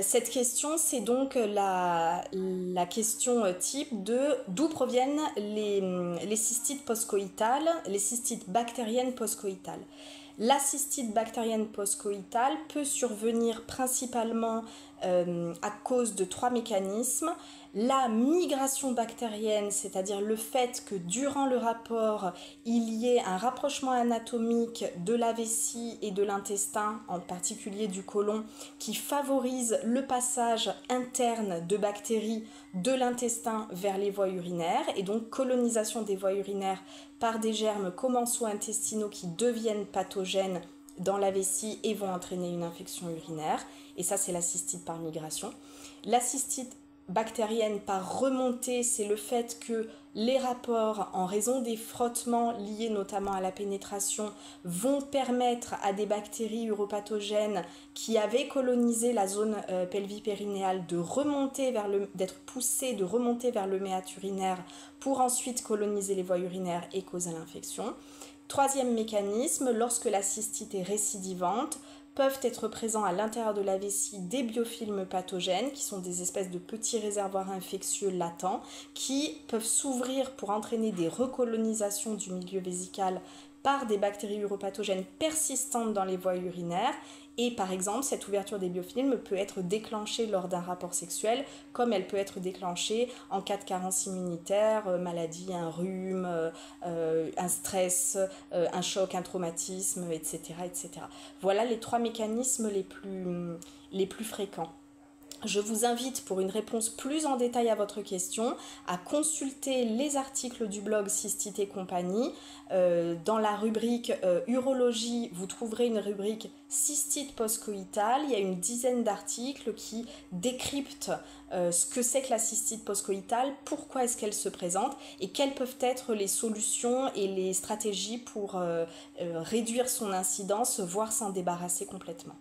Cette question, c'est donc la question type de d'où proviennent les cystites postcoïtales, les cystites bactériennes postcoïtales. La cystite bactérienne postcoïtale peut survenir principalement à cause de 3 mécanismes. La migration bactérienne, c'est-à-dire le fait que durant le rapport, il y ait un rapprochement anatomique de la vessie et de l'intestin, en particulier du côlon, qui favorise le passage interne de bactéries de l'intestin vers les voies urinaires, et donc colonisation des voies urinaires par des germes commensaux-intestinaux qui deviennent pathogènes dans la vessie et vont entraîner une infection urinaire. Et ça, c'est la cystite par migration. La cystite bactérienne par remontée, c'est le fait que les rapports, en raison des frottements liés notamment à la pénétration, vont permettre à des bactéries uropathogènes qui avaient colonisé la zone pelvipérinéale d'être poussées, de remonter vers le méate urinaire pour ensuite coloniser les voies urinaires et causer l'infection. Troisième mécanisme, lorsque la cystite est récidivante, peuvent être présents à l'intérieur de la vessie des biofilms pathogènes, qui sont des espèces de petits réservoirs infectieux latents, qui peuvent s'ouvrir pour entraîner des recolonisations du milieu vésical par des bactéries uropathogènes persistantes dans les voies urinaires. Et par exemple, cette ouverture des biofilms peut être déclenchée lors d'un rapport sexuel, comme elle peut être déclenchée en cas de carence immunitaire, maladie, un rhume, un stress, un choc, un traumatisme, etc., etc. Voilà les 3 mécanismes les plus fréquents. Je vous invite, pour une réponse plus en détail à votre question, à consulter les articles du blog Cystite et compagnie. Dans la rubrique urologie, vous trouverez une rubrique cystite postcoïtale. Il y a une dizaine d'articles qui décryptent ce que c'est que la cystite postcoïtale, pourquoi est-ce qu'elle se présente et quelles peuvent être les solutions et les stratégies pour réduire son incidence, voire s'en débarrasser complètement.